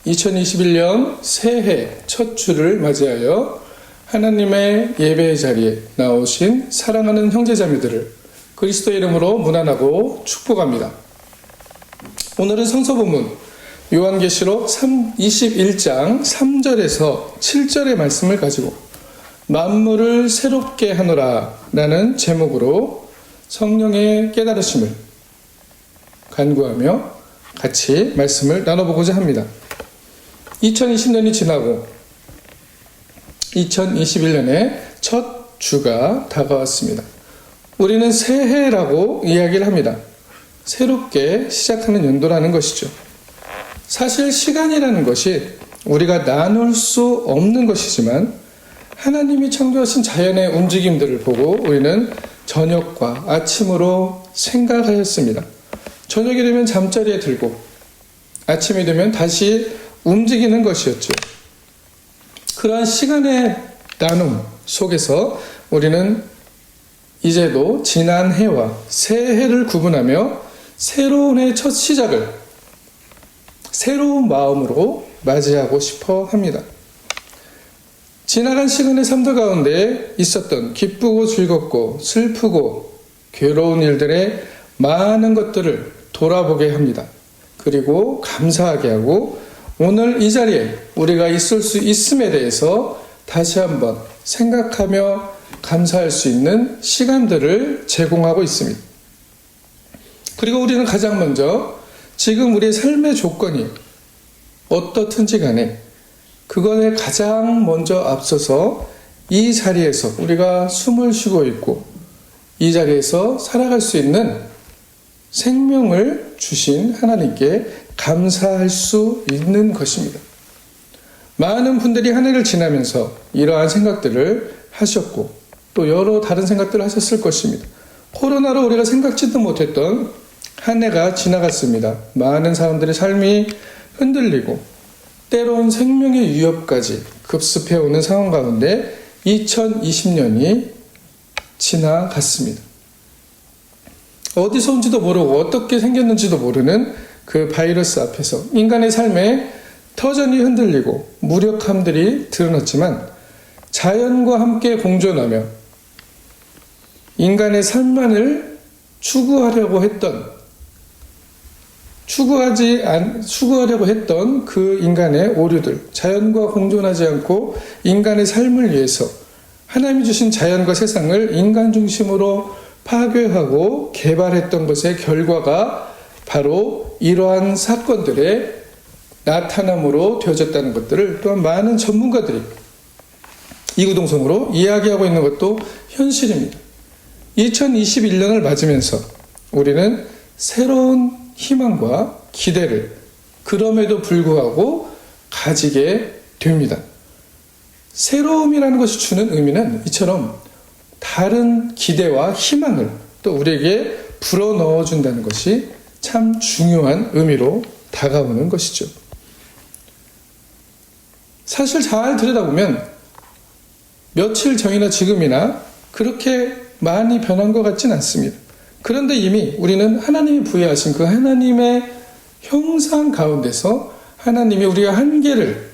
2021년 새해 첫 주를 맞이하여 하나님의 예배의 자리에 나오신 사랑하는 형제자매들을 그리스도의 이름으로 문안하고 축복합니다. 오늘은 성서본문 요한계시록 21장 3절에서 7절의 말씀을 가지고 만물을 새롭게 하노라 라는 제목으로 성령의 깨달으심을 간구하며 같이 말씀을 나눠보고자 합니다. 2020년이 지나고 2021년의 첫 주가 다가왔습니다. 우리는 새해라고 이야기를 합니다. 새롭게 시작하는 연도라는 것이죠. 사실 시간이라는 것이 우리가 나눌 수 없는 것이지만 하나님이 창조하신 자연의 움직임들을 보고 우리는 저녁과 아침으로 생각하였습니다. 저녁이 되면 잠자리에 들고 아침이 되면 다시 움직이는 것이었죠. 그러한 시간의 나눔 속에서 우리는 이제도 지난 해와 새해를 구분하며 새로운 해 첫 시작을 새로운 마음으로 맞이하고 싶어 합니다. 지나간 시간의 삶들 가운데 있었던 기쁘고 즐겁고 슬프고 괴로운 일들의 많은 것들을 돌아보게 합니다. 그리고 감사하게 하고 오늘 이 자리에 우리가 있을 수 있음에 대해서 다시 한번 생각하며 감사할 수 있는 시간들을 제공하고 있습니다. 그리고 우리는 가장 먼저 지금 우리의 삶의 조건이 어떻든지 간에 그것에 가장 먼저 앞서서 이 자리에서 우리가 숨을 쉬고 있고 이 자리에서 살아갈 수 있는 생명을 주신 하나님께 감사할 수 있는 것입니다. 많은 분들이 한 해를 지나면서 이러한 생각들을 하셨고 또 여러 다른 생각들을 하셨을 것입니다. 코로나로 우리가 생각지도 못했던 한 해가 지나갔습니다. 많은 사람들의 삶이 흔들리고 때론 생명의 위협까지 급습해오는 상황 가운데 2020년이 지나갔습니다. 어디서 온지도 모르고 어떻게 생겼는지도 모르는 그 바이러스 앞에서 인간의 삶에 터전이 흔들리고 무력함들이 드러났지만 자연과 함께 공존하며 인간의 삶만을 추구하려고 했던 그 인간의 오류들, 자연과 공존하지 않고 인간의 삶을 위해서 하나님이 주신 자연과 세상을 인간 중심으로 파괴하고 개발했던 것의 결과가 바로 이러한 사건들의 나타남으로 되어졌다는 것들을 또한 많은 전문가들이 이구동성으로 이야기하고 있는 것도 현실입니다. 2021년을 맞으면서 우리는 새로운 희망과 기대를 그럼에도 불구하고 가지게 됩니다. 새로움이라는 것이 주는 의미는 이처럼 다른 기대와 희망을 또 우리에게 불어넣어 준다는 것이 참 중요한 의미로 다가오는 것이죠. 사실 잘 들여다보면 며칠 전이나 지금이나 그렇게 많이 변한 것 같진 않습니다. 그런데 이미 우리는 하나님이 부여하신 그 하나님의 형상 가운데서 하나님이 우리가 한계를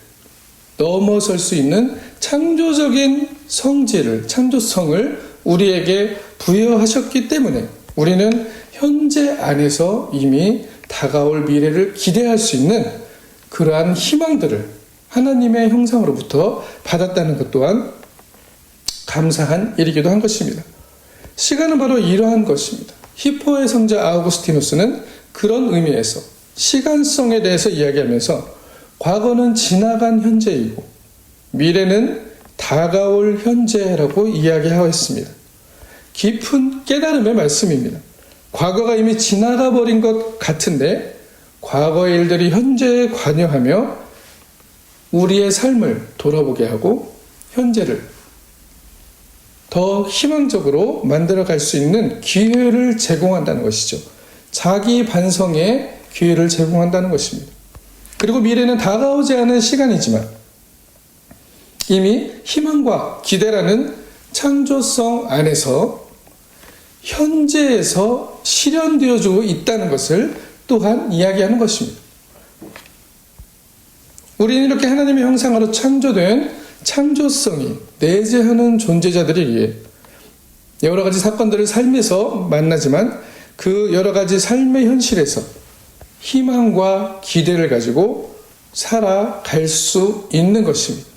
넘어설 수 있는 창조적인 성질을, 창조성을 우리에게 부여하셨기 때문에 우리는 현재 안에서 이미 다가올 미래를 기대할 수 있는 그러한 희망들을 하나님의 형상으로부터 받았다는 것 또한 감사한 일이기도 한 것입니다. 시간은 바로 이러한 것입니다. 히포의 성자 아우구스티누스는 그런 의미에서 시간성에 대해서 이야기하면서 과거는 지나간 현재이고 미래는 다가올 현재라고 이야기하였습니다. 깊은 깨달음의 말씀입니다. 과거가 이미 지나가 버린 것 같은데 과거의 일들이 현재에 관여하며 우리의 삶을 돌아보게 하고 현재를 더 희망적으로 만들어갈 수 있는 기회를 제공한다는 것이죠. 자기 반성의 기회를 제공한다는 것입니다. 그리고 미래는 다가오지 않은 시간이지만 이미 희망과 기대라는 창조성 안에서 현재에서 실현되어지고 있다는 것을 또한 이야기하는 것입니다. 우리는 이렇게 하나님의 형상으로 창조된 창조성이 내재하는 존재자들이기에 여러 가지 사건들을 삶에서 만나지만 그 여러 가지 삶의 현실에서 희망과 기대를 가지고 살아갈 수 있는 것입니다.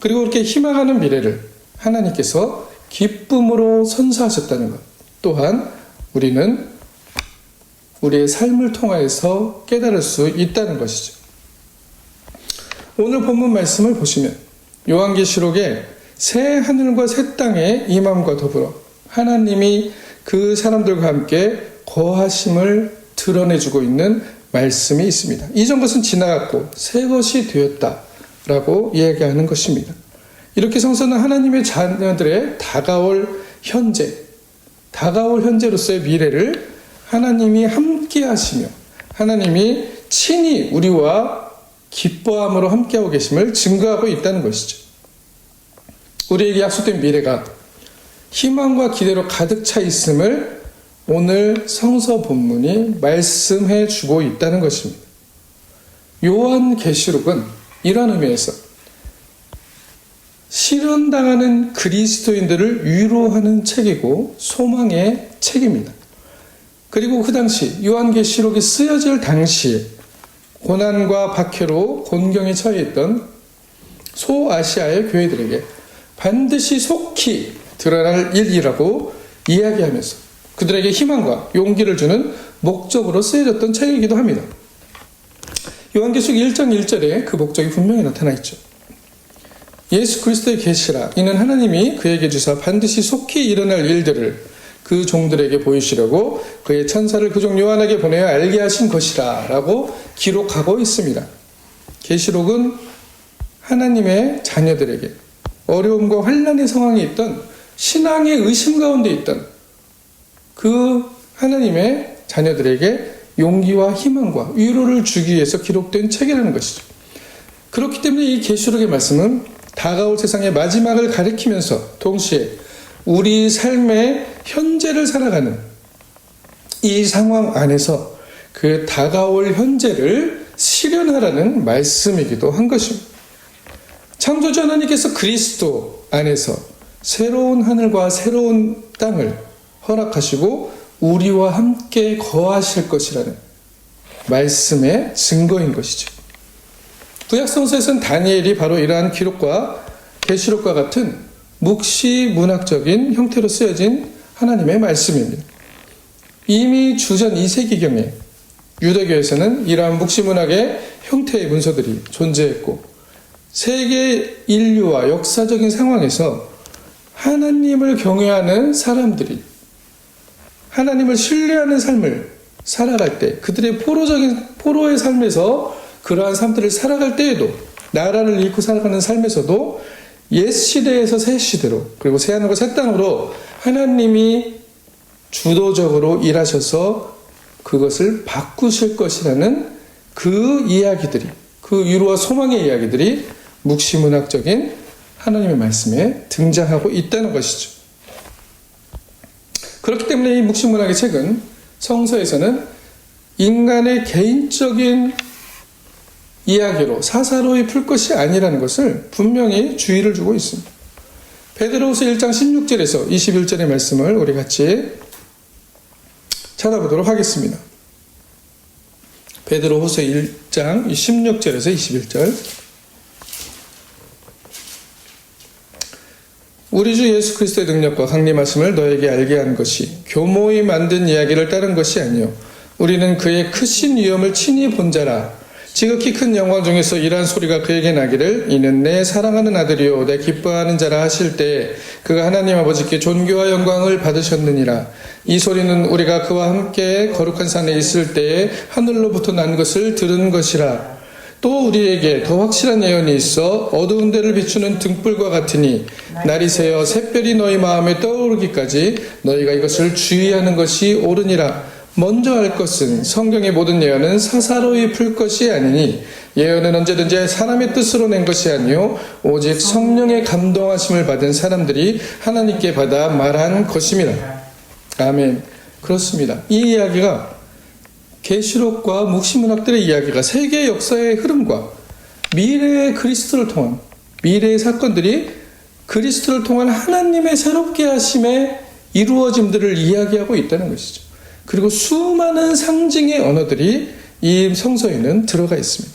그리고 그렇게 희망하는 미래를 하나님께서 기쁨으로 선사하셨다는 것 또한 우리는 우리의 삶을 통하여서 깨달을 수 있다는 것이죠. 오늘 본문 말씀을 보시면 요한계시록에 새 하늘과 새 땅의 임함과 더불어 하나님이 그 사람들과 함께 거하심을 드러내주고 있는 말씀이 있습니다. 이전 것은 지나갔고 새 것이 되었다라고 이야기하는 것입니다. 이렇게 성서는 하나님의 자녀들의 다가올 현재로서의 미래를 하나님이 함께 하시며 하나님이 친히 우리와 기뻐함으로 함께하고 계심을 증거하고 있다는 것이죠. 우리에게 약속된 미래가 희망과 기대로 가득 차 있음을 오늘 성서 본문이 말씀해 주고 있다는 것입니다. 요한계시록은 이런 의미에서 실현당하는 그리스도인들을 위로하는 책이고 소망의 책입니다. 그리고 그 당시 요한계시록이 쓰여질 당시에 고난과 박해로 곤경에 처해 있던 소아시아의 교회들에게 반드시 속히 드러날 일이라고 이야기하면서 그들에게 희망과 용기를 주는 목적으로 쓰여졌던 책이기도 합니다. 요한계시록 1장 1절에 그 목적이 분명히 나타나 있죠. 예수 그리스도의 계시라 이는 하나님이 그에게 주사 반드시 속히 일어날 일들을 그 종들에게 보이시려고 그의 천사를 그 종 요한에게 보내어 알게 하신 것이라 라고 기록하고 있습니다. 계시록은 하나님의 자녀들에게 어려움과 환난의 상황에 있던 신앙의 의심 가운데 있던 그 하나님의 자녀들에게 용기와 희망과 위로를 주기 위해서 기록된 책이라는 것이죠. 그렇기 때문에 이 계시록의 말씀은 다가올 세상의 마지막을 가리키면서 동시에 우리 삶의 현재를 살아가는 이 상황 안에서 그 다가올 현재를 실현하라는 말씀이기도 한 것입니다. 창조주 하나님께서 그리스도 안에서 새로운 하늘과 새로운 땅을 허락하시고 우리와 함께 거하실 것이라는 말씀의 증거인 것이죠. 구약성서에서는 다니엘이 바로 이러한 기록과 계시록과 같은 묵시문학적인 형태로 쓰여진 하나님의 말씀입니다. 이미 주전 2세기경에 유대교에서는 이러한 묵시문학의 형태의 문서들이 존재했고 세계 인류와 역사적인 상황에서 하나님을 경외하는 사람들이 하나님을 신뢰하는 삶을 살아갈 때 그들의 포로의 삶에서 그러한 삶들을 살아갈 때에도 나라를 잃고 살아가는 삶에서도 옛 시대에서 새 시대로 그리고 새 하늘과 새 땅으로 하나님이 주도적으로 일하셔서 그것을 바꾸실 것이라는 그 이야기들이 그 위로와 소망의 이야기들이 묵시문학적인 하나님의 말씀에 등장하고 있다는 것이죠. 그렇기 때문에 이 묵시문학의 책은 성서에서는 인간의 개인적인 이야기로 사사로이 풀 것이 아니라는 것을 분명히 주의를 주고 있습니다. 베드로후서 1장 16절에서 21절의 말씀을 우리 같이 찾아보도록 하겠습니다. 베드로후서 1장 16절에서 21절 우리 주 예수 그리스도의 능력과 강림하심을 너에게 알게 한 것이 교모히 만든 이야기를 따른 것이 아니요 우리는 그의 크신 위엄을 친히 본 자라 지극히 큰 영광 중에서 이러한 소리가 그에게 나기를 이는 내 사랑하는 아들이요 내 기뻐하는 자라 하실 때 그가 하나님 아버지께 존귀와 영광을 받으셨느니라. 이 소리는 우리가 그와 함께 거룩한 산에 있을 때에 하늘로부터 난 것을 들은 것이라. 또 우리에게 더 확실한 예언이 있어 어두운 데를 비추는 등불과 같으니 날이 새어 샛별이 너희 마음에 떠오르기까지 너희가 이것을 주의하는 것이 옳으니라. 먼저 할 것은 성경의 모든 예언은 사사로이 풀 것이 아니니 예언은 언제든지 사람의 뜻으로 낸 것이 아니요 오직 성령의 감동하심을 받은 사람들이 하나님께 받아 말한 것임이라. 아멘. 그렇습니다. 이 이야기가 계시록과 묵시문학들의 이야기가 세계 역사의 흐름과 미래의 그리스도를 통한, 미래의 사건들이 그리스도를 통한 하나님의 새롭게 하심의 이루어짐들을 이야기하고 있다는 것이죠. 그리고 수많은 상징의 언어들이 이 성서에는 들어가 있습니다.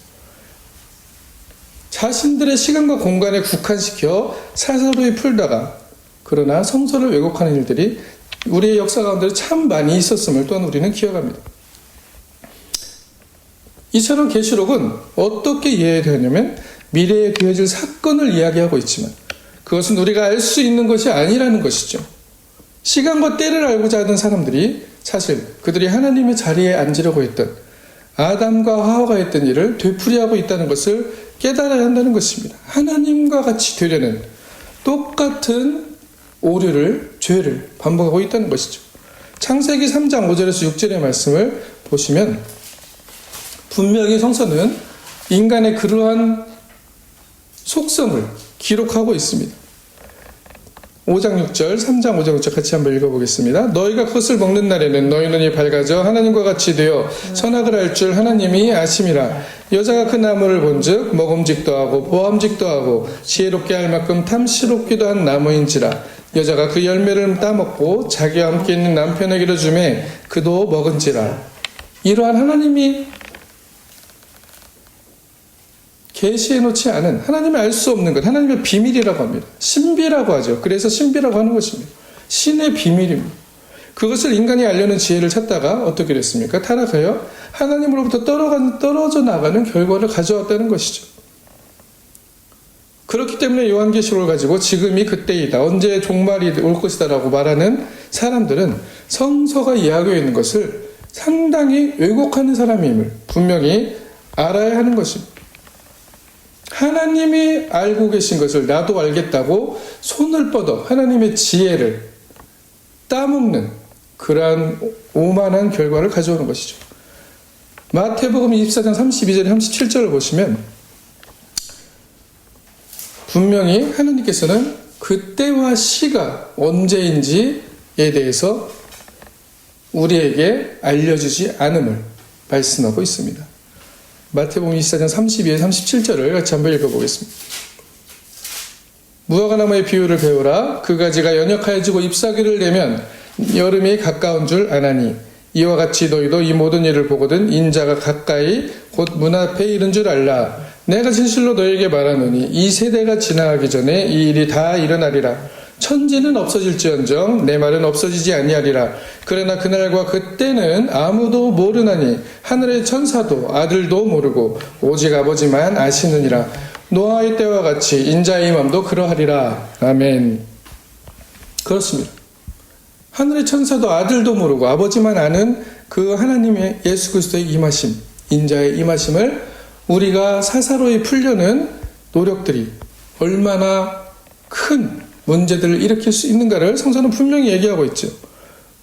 자신들의 시간과 공간에 국한시켜 사사로이 풀다가 그러나 성서를 왜곡하는 일들이 우리의 역사 가운데 참 많이 있었음을 또한 우리는 기억합니다. 이처럼 계시록은 어떻게 이해되냐면 미래에 되어질 사건을 이야기하고 있지만 그것은 우리가 알 수 있는 것이 아니라는 것이죠. 시간과 때를 알고자 하던 사람들이 사실 그들이 하나님의 자리에 앉으려고 했던 아담과 하와가 했던 일을 되풀이하고 있다는 것을 깨달아야 한다는 것입니다. 하나님과 같이 되려는 똑같은 오류를, 죄를 반복하고 있다는 것이죠. 창세기 3장 5절에서 6절의 말씀을 보시면 분명히 성서는 인간의 그러한 속성을 기록하고 있습니다. 5장 6절, 3장 5장 6절 같이 한번 읽어보겠습니다. 너희가 그것을 먹는 날에는 너희 눈이 밝아져 하나님과 같이 되어 선악을 알 줄 하나님이 아심이라. 여자가 그 나무를 본즉 먹음직도 하고 보암직도 하고 지혜롭게 할 만큼 탐스럽기도 한 나무인지라. 여자가 그 열매를 따먹고 자기와 함께 있는 남편에게로 주매 그도 먹은지라. 이러한 하나님이 계시해 놓지 않은, 하나님이 알 수 없는 것, 하나님의 비밀이라고 합니다. 신비라고 하죠. 그래서 신비라고 하는 것입니다. 신의 비밀입니다. 그것을 인간이 알려는 지혜를 찾다가 어떻게 됐습니까? 타락하여 하나님으로부터 떨어져 나가는 결과를 가져왔다는 것이죠. 그렇기 때문에 요한계시록을 가지고 지금이 그때이다, 언제 종말이 올 것이다 라고 말하는 사람들은 성서가 이야기하고 있는 것을 상당히 왜곡하는 사람임을 분명히 알아야 하는 것입니다. 하나님이 알고 계신 것을 나도 알겠다고 손을 뻗어 하나님의 지혜를 따먹는 그러한 오만한 결과를 가져오는 것이죠. 마태복음 24장 32절 37절을 보시면 분명히 하나님께서는 그때와 시가 언제인지에 대해서 우리에게 알려주지 않음을 말씀하고 있습니다. 마태복음 24장 32에 37절을 같이 한번 읽어보겠습니다. 무화과나무의 비유를 배우라. 그 가지가 연약하여지고 잎사귀를 내면 여름이 가까운 줄 아나니 이와 같이 너희도 이 모든 일을 보거든 인자가 가까이 곧 문 앞에 이른 줄 알라. 내가 진실로 너희에게 말하노니 이 세대가 지나가기 전에 이 일이 다 일어나리라. 천지는 없어질지언정 내 말은 없어지지 아니하리라. 그러나 그날과 그때는 아무도 모르나니 하늘의 천사도 아들도 모르고 오직 아버지만 아시느니라. 노아의 때와 같이 인자의 임함도 그러하리라. 아멘. 그렇습니다. 하늘의 천사도 아들도 모르고 아버지만 아는 그 하나님의 예수 그리스도의 임하심, 인자의 임하심을 우리가 사사로이 풀려는 노력들이 얼마나 큰 문제들을 일으킬 수 있는가를 성서는 분명히 얘기하고 있죠.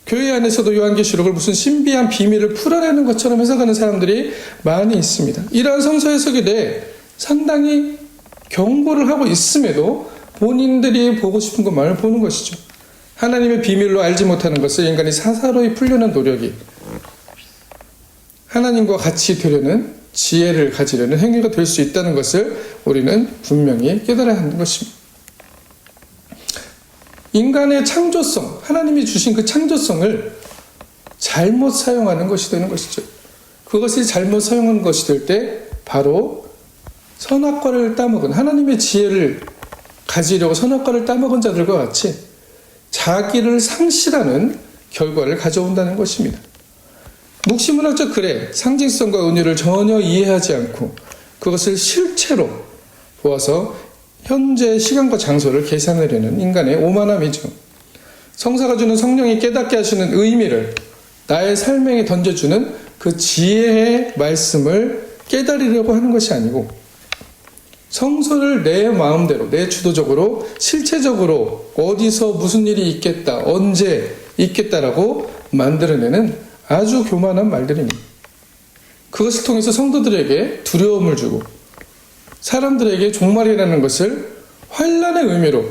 교회 안에서도 요한계시록을 무슨 신비한 비밀을 풀어내는 것처럼 해석하는 사람들이 많이 있습니다. 이러한 성서 해석에 대해 상당히 경고를 하고 있음에도 본인들이 보고 싶은 것만을 보는 것이죠. 하나님의 비밀로 알지 못하는 것을 인간이 사사로이 풀려는 노력이 하나님과 같이 되려는 지혜를 가지려는 행위가 될 수 있다는 것을 우리는 분명히 깨달아야 하는 것입니다. 인간의 창조성, 하나님이 주신 그 창조성을 잘못 사용하는 것이 되는 것이죠. 그것이 잘못 사용한 것이 될 때 바로 선악과를 따먹은, 하나님의 지혜를 가지려고 선악과를 따먹은 자들과 같이 자기를 상실하는 결과를 가져온다는 것입니다. 묵시문학적 글의 상징성과 은유를 전혀 이해하지 않고 그것을 실체로 보아서 현재 시간과 장소를 계산하려는 인간의 오만함이죠. 성사가 주는 성령이 깨닫게 하시는 의미를 나의 삶에 던져주는 그 지혜의 말씀을 깨달으려고 하는 것이 아니고 성서를 내 마음대로, 내 주도적으로, 실체적으로 어디서 무슨 일이 있겠다, 언제 있겠다라고 만들어내는 아주 교만한 말들입니다. 그것을 통해서 성도들에게 두려움을 주고 사람들에게 종말이라는 것을 환난의 의미로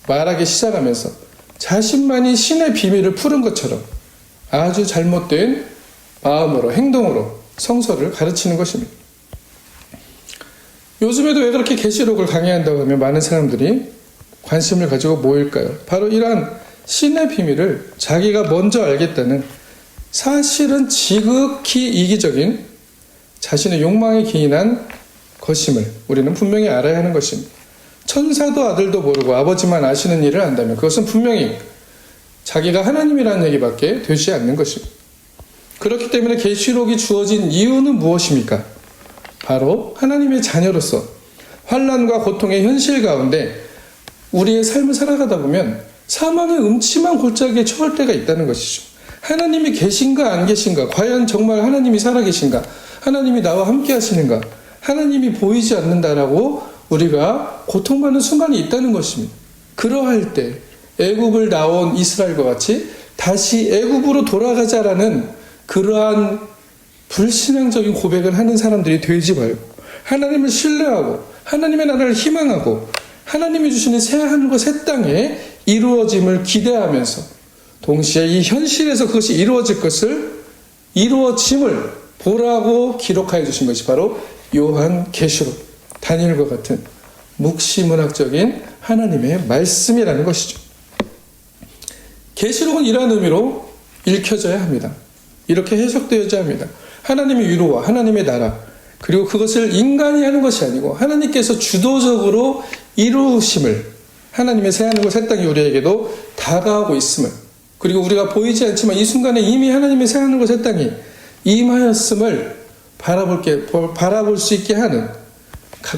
말하기 시작하면서 자신만이 신의 비밀을 푸는 것처럼 아주 잘못된 마음으로, 행동으로 성서를 가르치는 것입니다. 요즘에도 왜 그렇게 계시록을 강의한다고 하면 많은 사람들이 관심을 가지고 모일까요? 바로 이러한 신의 비밀을 자기가 먼저 알겠다는, 사실은 지극히 이기적인 자신의 욕망에 기인한 것임을 우리는 분명히 알아야 하는 것입니다. 천사도 아들도 모르고 아버지만 아시는 일을 안다면 그것은 분명히 자기가 하나님이라는 얘기밖에 되지 않는 것입니다. 그렇기 때문에 계시록이 주어진 이유는 무엇입니까? 바로 하나님의 자녀로서 환난과 고통의 현실 가운데 우리의 삶을 살아가다 보면 사망의 음침한 골짜기에 처할 때가 있다는 것이죠. 하나님이 계신가 안 계신가, 과연 정말 하나님이 살아계신가, 하나님이 나와 함께 하시는가, 하나님이 보이지 않는다라고 우리가 고통받는 순간이 있다는 것입니다. 그러할 때 애굽을 나온 이스라엘과 같이 다시 애굽으로 돌아가자라는 그러한 불신앙적인 고백을 하는 사람들이 되지 말고, 하나님을 신뢰하고 하나님의 나라를 희망하고 하나님이 주시는 새 하늘과 새 땅에 이루어짐을 기대하면서 동시에 이 현실에서 그것이 이루어짐을 보라고 기록하여 주신 것이 바로 요한 계시록, 다니엘과 같은 묵시문학적인 하나님의 말씀이라는 것이죠. 계시록은 이러한 의미로 읽혀져야 합니다. 이렇게 해석되어야 합니다. 하나님의 위로와 하나님의 나라, 그리고 그것을 인간이 하는 것이 아니고 하나님께서 주도적으로 이루심을, 하나님의 새 하늘과 새 땅이 우리에게도 다가오고 있음을, 그리고 우리가 보이지 않지만 이 순간에 이미 하나님의 새 하늘과 새 땅이 임하였음을 바라볼 수 있게 하는,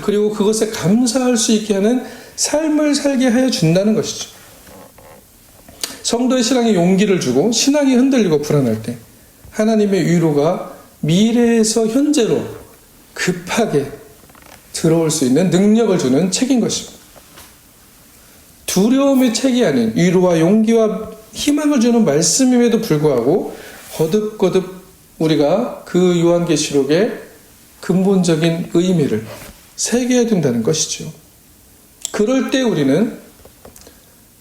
그리고 그것에 감사할 수 있게 하는 삶을 살게 하여 준다는 것이죠. 성도의 신앙에 용기를 주고 신앙이 흔들리고 불안할 때 하나님의 위로가 미래에서 현재로 급하게 들어올 수 있는 능력을 주는 책인 것입니다. 두려움의 책이 아닌 위로와 용기와 희망을 주는 말씀임에도 불구하고 거듭거듭 우리가 그 요한계시록의 근본적인 의미를 새겨야 된다는 것이죠. 그럴 때 우리는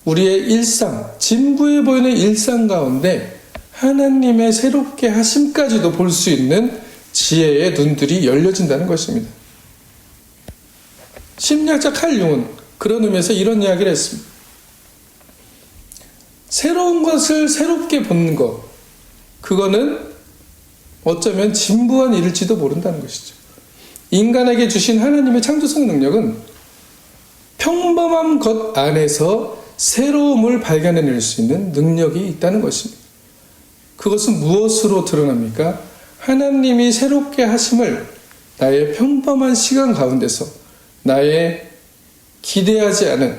우리의 일상, 진부해 보이는 일상 가운데 하나님의 새롭게 하심까지도 볼 수 있는 지혜의 눈들이 열려진다는 것입니다. 심리학자 칼 융은 그런 의미에서 이런 이야기를 했습니다. 새로운 것을 새롭게 보는 것, 그거는 어쩌면 진부한 일일지도 모른다는 것이죠. 인간에게 주신 하나님의 창조성 능력은 평범한 것 안에서 새로움을 발견해낼 수 있는 능력이 있다는 것입니다. 그것은 무엇으로 드러납니까? 하나님이 새롭게 하심을 나의 평범한 시간 가운데서, 나의 기대하지 않은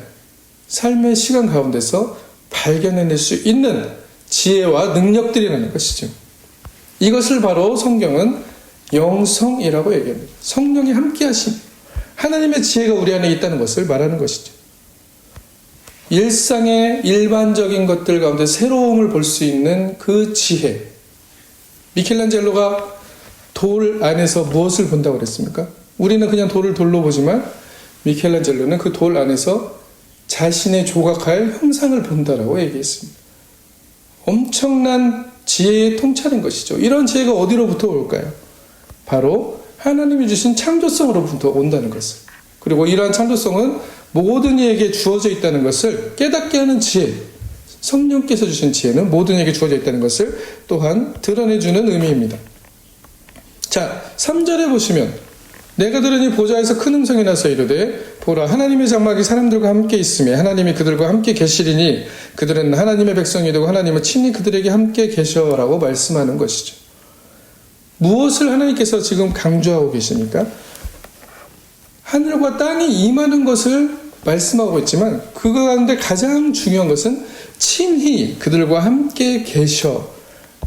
삶의 시간 가운데서 발견해낼 수 있는 지혜와 능력들이라는 것이죠. 이것을 바로 성경은 영성이라고 얘기합니다. 성령이 함께 하심, 하나님의 지혜가 우리 안에 있다는 것을 말하는 것이죠. 일상의 일반적인 것들 가운데 새로움을 볼 수 있는 그 지혜. 미켈란젤로가 돌 안에서 무엇을 본다고 그랬습니까? 우리는 그냥 돌을 돌로 보지만 미켈란젤로는 그 돌 안에서 자신의 조각할 형상을 본다라고 얘기했습니다. 엄청난 지혜의 통찰인 것이죠. 이런 지혜가 어디로부터 올까요? 바로 하나님이 주신 창조성으로부터 온다는 것을, 그리고 이러한 창조성은 모든 이에게 주어져 있다는 것을 깨닫게 하는 지혜, 성령께서 주신 지혜는 모든 이에게 주어져 있다는 것을 또한 드러내주는 의미입니다. 자, 3절에 보시면 내가 들으니 보좌에서 큰 음성이 나서 이르되 보라 하나님의 장막이 사람들과 함께 있으며 하나님이 그들과 함께 계시리니 그들은 하나님의 백성이 되고 하나님은 친히 그들에게 함께 계셔라고 말씀하는 것이죠. 무엇을 하나님께서 지금 강조하고 계십니까? 하늘과 땅이 임하는 것을 말씀하고 있지만 그 가운데 가장 중요한 것은 친히 그들과 함께 계셔,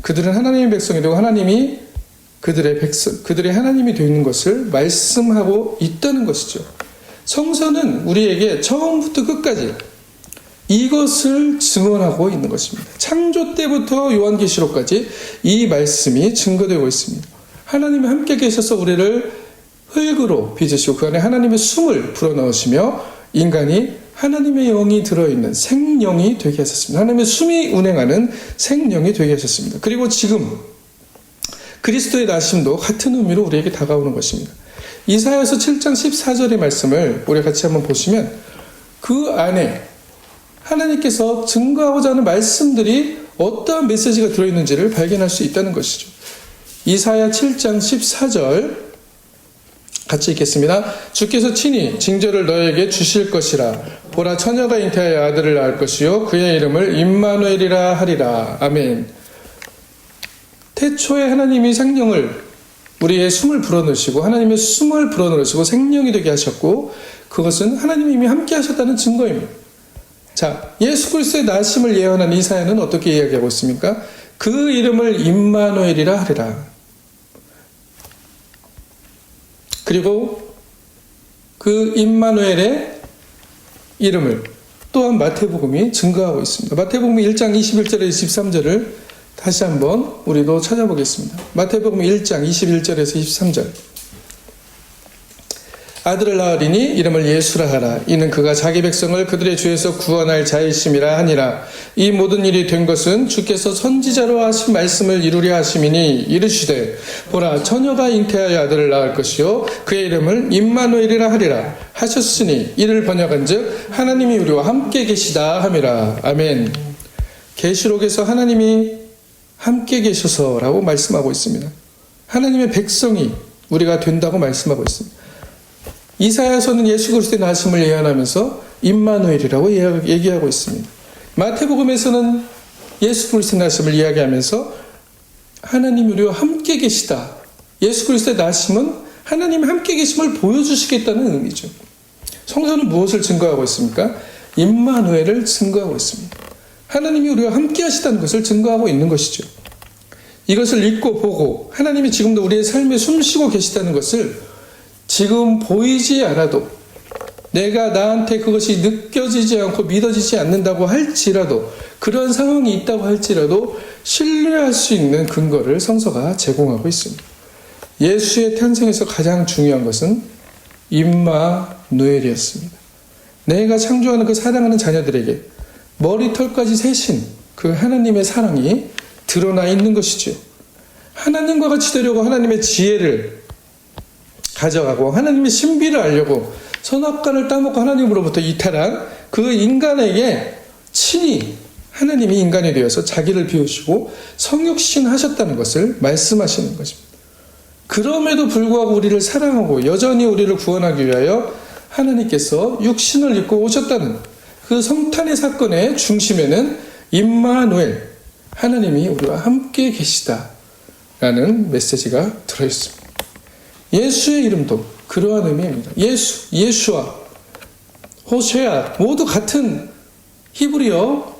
그들은 하나님의 백성이 되고 하나님이 그들의 하나님이 되는 것을 말씀하고 있다는 것이죠. 성서는 우리에게 처음부터 끝까지 이것을 증언하고 있는 것입니다. 창조 때부터 요한계시록까지 이 말씀이 증거되고 있습니다. 하나님이 함께 계셔서 우리를 흙으로 빚으시고 그 안에 하나님의 숨을 불어넣으시며 인간이 하나님의 영이 들어있는 생령이 되게 하셨습니다. 하나님의 숨이 운행하는 생령이 되게 하셨습니다. 그리고 지금 그리스도의 나심도 같은 의미로 우리에게 다가오는 것입니다. 이사야서 7장 14절의 말씀을 우리 같이 한번 보시면 그 안에 하나님께서 증거하고자 하는 말씀들이 어떠한 메시지가 들어있는지를 발견할 수 있다는 것이죠. 이사야 7장 14절 같이 읽겠습니다. 주께서 친히 징조를 너에게 주실 것이라. 보라, 처녀가 잉태하여 아들을 낳을 것이요 그의 이름을 임마누엘이라 하리라. 아멘. 태초에 하나님이 생명을, 우리의 숨을 불어넣으시고 하나님의 숨을 불어넣으시고 생명이 되게 하셨고, 그것은 하나님이 이미 함께 하셨다는 증거입니다. 자, 예수 그리스도의 나심을 예언한 이사야는 어떻게 이야기하고 있습니까? 그 이름을 임마누엘이라 하리라. 그리고 그 임마누엘의 이름을 또한 마태복음이 증거하고 있습니다. 마태복음 1장 21절에서 23절을 다시 한번 우리도 찾아보겠습니다. 마태복음 1장 21절에서 23절. 아들을 낳으리니 이름을 예수라 하라. 이는 그가 자기 백성을 그들의 죄에서 구원할 자이심이라 하니라. 이 모든 일이 된 것은 주께서 선지자로 하신 말씀을 이루려 하심이니 이르시되 보라, 처녀가 잉태하여 아들을 낳을 것이요 그의 이름을 임마누엘이라 하리라 하셨으니 이를 번역한즉 하나님이 우리와 함께 계시다 함이라. 아멘. 계시록에서 하나님이 함께 계셔서라고 말씀하고 있습니다. 하나님의 백성이 우리가 된다고 말씀하고 있습니다. 이사야서는 예수 그리스도의 나심을 예언하면서 임마누엘이라고 얘기하고 있습니다. 마태복음에서는 예수 그리스도의 나심을 이야기하면서 하나님이 우리와 함께 계시다. 예수 그리스도의 나심은 하나님이 함께 계심을 보여주시겠다는 의미죠. 성서는 무엇을 증거하고 있습니까? 임마누엘을 증거하고 있습니다. 하나님이 우리와 함께 하시다는 것을 증거하고 있는 것이죠. 이것을 읽고 보고 하나님이 지금도 우리의 삶에 숨쉬고 계시다는 것을 지금 보이지 않아도, 내가 나한테 그것이 느껴지지 않고 믿어지지 않는다고 할지라도, 그런 상황이 있다고 할지라도 신뢰할 수 있는 근거를 성서가 제공하고 있습니다. 예수의 탄생에서 가장 중요한 것은 임마누엘이었습니다. 내가 창조하는 그 사랑하는 자녀들에게 머리털까지 세신 그 하나님의 사랑이 드러나 있는 것이죠. 하나님과 같이 되려고 하나님의 지혜를 가져가고 하나님의 신비를 알려고 선악과를 따먹고 하나님으로부터 이탈한 그 인간에게 친히 하나님이 인간이 되어서 자기를 비우시고 성육신 하셨다는 것을 말씀하시는 것입니다. 그럼에도 불구하고 우리를 사랑하고 여전히 우리를 구원하기 위하여 하나님께서 육신을 입고 오셨다는 그 성탄의 사건의 중심에는 임마누엘, 하나님이 우리와 함께 계시다라는 메시지가 들어있습니다. 예수의 이름도 그러한 의미입니다. 예수, 예수와 호세아 모두 같은 히브리어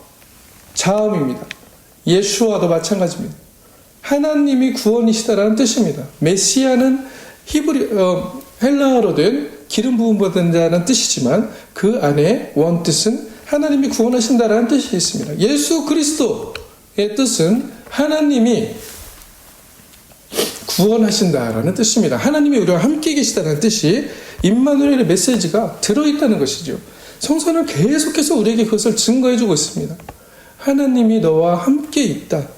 자음입니다. 예수와도 마찬가지입니다. 하나님이 구원이시다라는 뜻입니다. 메시아는 헬라어로 된 기름 부음 받은 자라는 뜻이지만 그 안에 원뜻은 하나님이 구원하신다라는 뜻이 있습니다. 예수 그리스도의 뜻은 하나님이 구원하신다라는 뜻입니다. 하나님이 우리와 함께 계시다는 뜻이 임마누엘의 메시지가 들어있다는 것이죠. 성서는 계속해서 우리에게 그것을 증거해주고 있습니다. 하나님이 너와 함께 있다.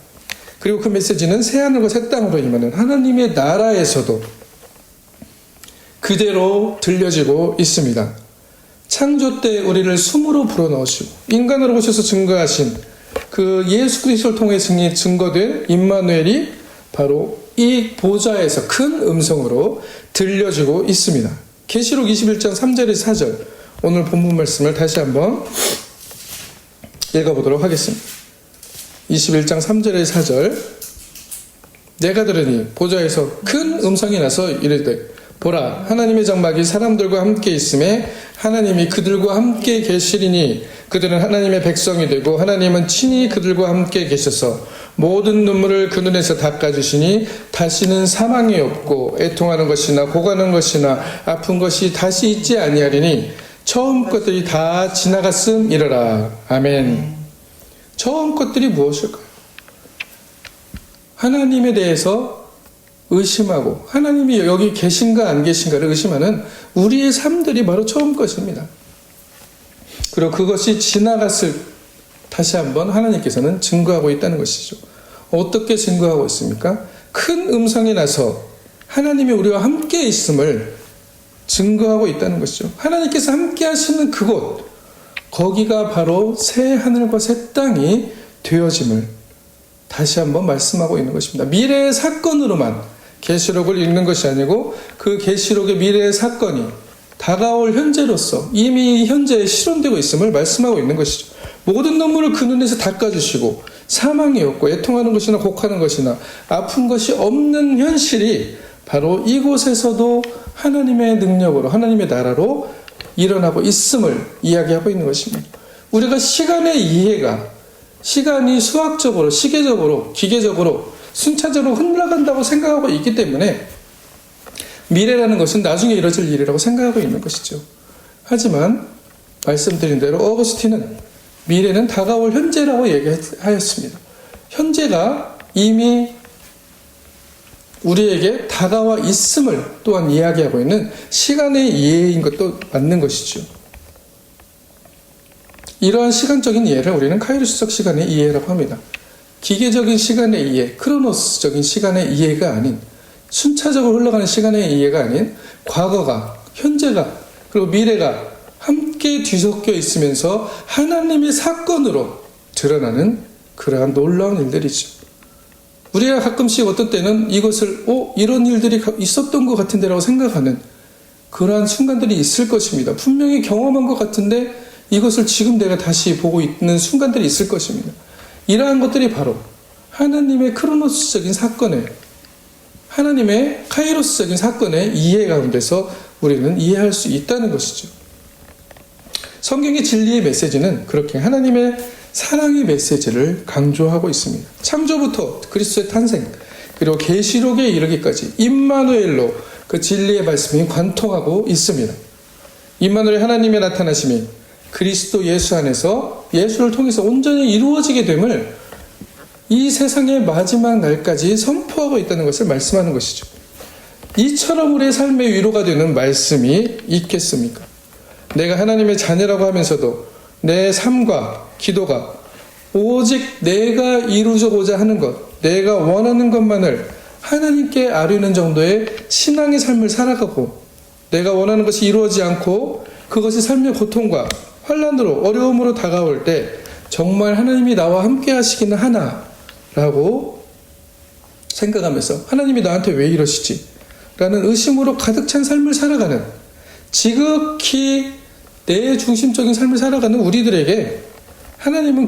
그리고 그 메시지는 새하늘과 새 땅으로 임하는 하나님의 나라에서도 그대로 들려지고 있습니다. 창조 때 우리를 숨으로 불어넣으시고 인간으로 오셔서 증거하신 그 예수 그리스도를 통해 증거된 임마누엘이 바로 이 보좌에서 큰 음성으로 들려지고 있습니다. 계시록 21장 3절에서 4절, 오늘 본문 말씀을 다시 한번 읽어보도록 하겠습니다. 21장 3절에서 4절. 내가 들으니 보좌에서 큰 음성이 나서 이르되 보라, 하나님의 장막이 사람들과 함께 있음에 하나님이 그들과 함께 계시리니 그들은 하나님의 백성이 되고 하나님은 친히 그들과 함께 계셔서 모든 눈물을 그 눈에서 닦아주시니 다시는 사망이 없고 애통하는 것이나 고가는 것이나 아픈 것이 다시 있지 아니하리니 처음 것들이 다 지나갔음이러라. 아멘. 처음 것들이 무엇일까요? 하나님에 대해서 의심하고 하나님이 여기 계신가 안 계신가를 의심하는 우리의 삶들이 바로 처음 것입니다. 그리고 그것이 지나갔을 다시 한번 하나님께서는 증거하고 있다는 것이죠. 어떻게 증거하고 있습니까? 큰 음성이 나서 하나님이 우리와 함께 있음을 증거하고 있다는 것이죠. 하나님께서 함께 하시는 그곳, 거기가 바로 새 하늘과 새 땅이 되어짐을 다시 한번 말씀하고 있는 것입니다. 미래의 사건으로만 계시록을 읽는 것이 아니고 그 계시록의 미래의 사건이 다가올 현재로서 이미 현재에 실현되고 있음을 말씀하고 있는 것이죠. 모든 눈물을 그 눈에서 닦아주시고 사망이 없고 애통하는 것이나 곡하는 것이나 아픈 것이 없는 현실이 바로 이곳에서도 하나님의 능력으로 하나님의 나라로 일어나고 있음을 이야기하고 있는 것입니다. 우리가 시간의 이해가 시간이 수학적으로 시계적으로 기계적으로 순차적으로 흘러간다고 생각하고 있기 때문에 미래라는 것은 나중에 이뤄질 일이라고 생각하고 있는 것이죠. 하지만 말씀드린 대로 어거스틴은 미래는 다가올 현재라고 얘기하였습니다. 현재가 이미 우리에게 다가와 있음을 또한 이야기하고 있는 시간의 이해인 것도 맞는 것이죠. 이러한 시간적인 이해를 우리는 카이로스적 시간의 이해라고 합니다. 기계적인 시간의 이해, 크로노스적인 시간의 이해가 아닌 순차적으로 흘러가는 시간의 이해가 아닌 과거가, 현재가, 그리고 미래가 함께 뒤섞여 있으면서 하나님의 사건으로 드러나는 그러한 놀라운 일들이죠. 우리가 가끔씩 어떤 때는 이것을 이런 일들이 있었던 것 같은데라고 생각하는 그러한 순간들이 있을 것입니다. 분명히 경험한 것 같은데 이것을 지금 내가 다시 보고 있는 순간들이 있을 것입니다. 이러한 것들이 바로 하나님의 크로노스적인 사건에 하나님의 카이로스적인 사건의 이해 가운데서 우리는 이해할 수 있다는 것이죠. 성경의 진리의 메시지는 그렇게 하나님의 사랑의 메시지를 강조하고 있습니다. 창조부터 그리스도의 탄생 그리고 계시록에 이르기까지 임마누엘로 그 진리의 말씀이 관통하고 있습니다. 임마누엘 하나님의 나타나심이 그리스도 예수 안에서 예수를 통해서 온전히 이루어지게 됨을 이 세상의 마지막 날까지 선포하고 있다는 것을 말씀하는 것이죠. 이처럼 우리의 삶의 위로가 되는 말씀이 있겠습니까? 내가 하나님의 자녀라고 하면서도 내 삶과 기도가 오직 내가 이루고자 하는 것, 내가 원하는 것만을 하나님께 아뢰는 정도의 신앙의 삶을 살아가고 내가 원하는 것이 이루어지지 않고 그것이 삶의 고통과 환난으로 어려움으로 다가올 때 정말 하나님이 나와 함께 하시기는 하나라고 생각하면서 하나님이 나한테 왜 이러시지? 라는 의심으로 가득 찬 삶을 살아가는 지극히 내 중심적인 삶을 살아가는 우리들에게 하나님은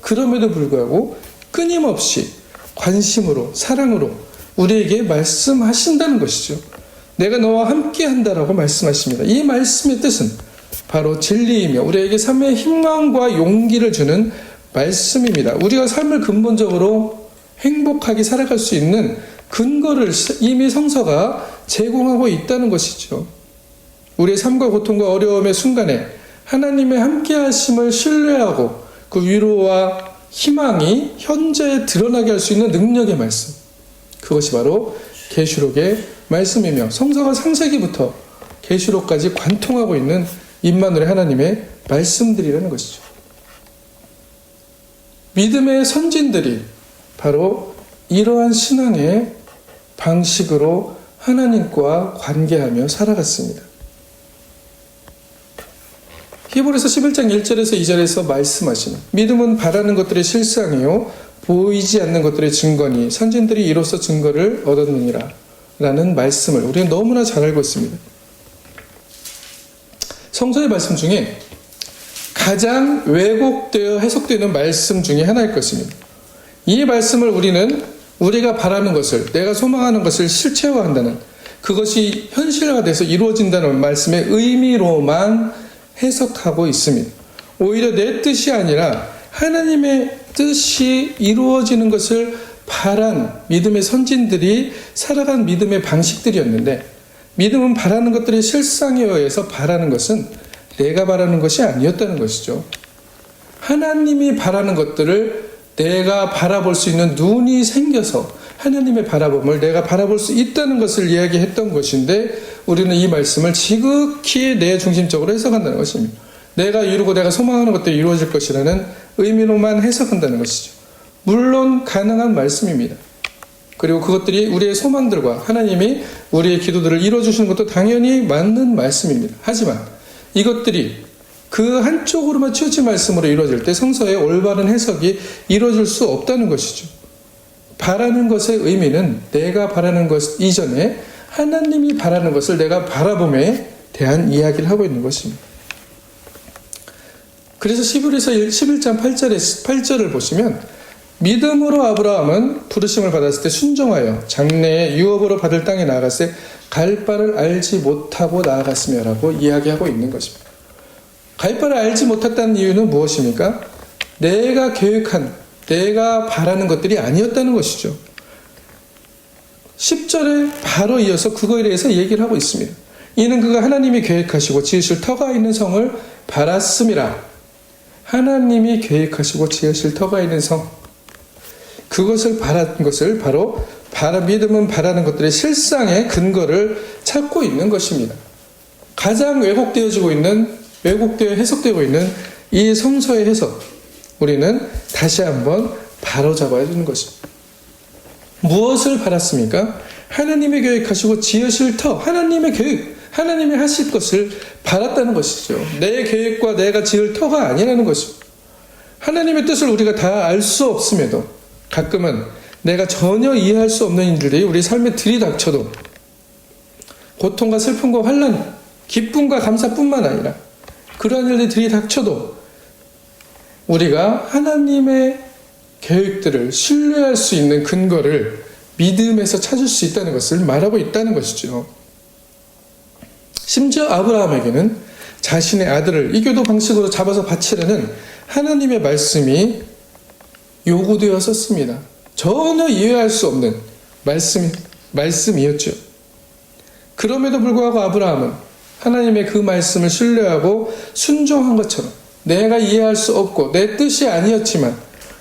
그럼에도 불구하고 끊임없이 관심으로 사랑으로 우리에게 말씀하신다는 것이죠. 내가 너와 함께 한다라고 말씀하십니다. 이 말씀의 뜻은 바로 진리이며 우리에게 삶의 희망과 용기를 주는 말씀입니다. 우리가 삶을 근본적으로 행복하게 살아갈 수 있는 근거를 이미 성서가 제공하고 있다는 것이죠. 우리의 삶과 고통과 어려움의 순간에 하나님의 함께하심을 신뢰하고 그 위로와 희망이 현재에 드러나게 할 수 있는 능력의 말씀, 그것이 바로 계시록의 말씀이며 성서가 창세기부터 계시록까지 관통하고 있는 임마누엘 하나님의 말씀들이라는 것이죠. 믿음의 선진들이 바로 이러한 신앙의 방식으로 하나님과 관계하며 살아갔습니다. 히브리서 11장 1절에서 2절에서 말씀하시는 믿음은 바라는 것들의 실상이요 보이지 않는 것들의 증거니 선진들이 이로써 증거를 얻었느니라 라는 말씀을 우리는 너무나 잘 알고 있습니다. 성서의 말씀 중에 가장 왜곡되어 해석되는 말씀 중에 하나일 것입니다. 이 말씀을 우리는 우리가 바라는 것을 내가 소망하는 것을 실체화한다는 그것이 현실화돼서 이루어진다는 말씀의 의미로만 해석하고 있습니다. 오히려 내 뜻이 아니라 하나님의 뜻이 이루어지는 것을 바란 믿음의 선진들이 살아간 믿음의 방식들이었는데 믿음은 바라는 것들의 실상에 의해서 바라는 것은 내가 바라는 것이 아니었다는 것이죠. 하나님이 바라는 것들을 내가 바라볼 수 있는 눈이 생겨서 하나님의 바라봄을 내가 바라볼 수 있다는 것을 이야기했던 것인데 우리는 이 말씀을 지극히 내 중심적으로 해석한다는 것입니다. 내가 이루고 내가 소망하는 것들이 이루어질 것이라는 의미로만 해석한다는 것이죠. 물론 가능한 말씀입니다. 그리고 그것들이 우리의 소망들과 하나님이 우리의 기도들을 이루어주시는 것도 당연히 맞는 말씀입니다. 하지만 이것들이 그 한쪽으로만 치우친 말씀으로 이루어질 때 성서의 올바른 해석이 이루어질 수 없다는 것이죠. 바라는 것의 의미는 내가 바라는 것 이전에 하나님이 바라는 것을 내가 바라봄에 대한 이야기를 하고 있는 것입니다. 그래서 히브리서 11장 8절을 보시면 믿음으로 아브라함은 부르심을 받았을 때 순종하여 장래에 유업으로 받을 땅에 나아갔을 때 갈 바를 알지 못하고 나아갔으며 라고 이야기하고 있는 것입니다. 갈 바를 알지 못했다는 이유는 무엇입니까? 내가 계획한, 내가 바라는 것들이 아니었다는 것이죠. 10절에 바로 이어서 그거에 대해서 얘기를 하고 있습니다. 이는 그가 하나님이 계획하시고 지으실 터가 있는 성을 바랐음이라. 하나님이 계획하시고 지으실 터가 있는 성, 그것을 바란 것을 바로 믿음은 바라는 것들의 실상의 근거를 찾고 있는 것입니다. 가장 왜곡되어 해석되고 있는 이 성서의 해석, 우리는 다시 한번 바로잡아야 되는 것입니다. 무엇을 바랐습니까? 하나님이 계획하시고 지으실 터, 하나님의 계획, 하나님이 하실 것을 바랐다는 것이죠. 내 계획과 내가 지을 터가 아니라는 것입니다. 하나님의 뜻을 우리가 다 알 수 없음에도 가끔은 내가 전혀 이해할 수 없는 일들이 우리 삶에 들이닥쳐도 고통과 슬픔과 환난, 기쁨과 감사뿐만 아니라 그러한 일들이 들이닥쳐도 우리가 하나님의 계획들을 신뢰할 수 있는 근거를 믿음에서 찾을 수 있다는 것을 말하고 있다는 것이죠. 심지어 아브라함에게는 자신의 아들을 이교도 방식으로 잡아서 바치려는 하나님의 말씀이 요구되었었습니다. 전혀 이해할 수 없는 말씀이었죠. 그럼에도 불구하고 아브라함은 하나님의 그 말씀을 신뢰하고 순종한 것처럼 내가 이해할 수 없고 내 뜻이 아니었지만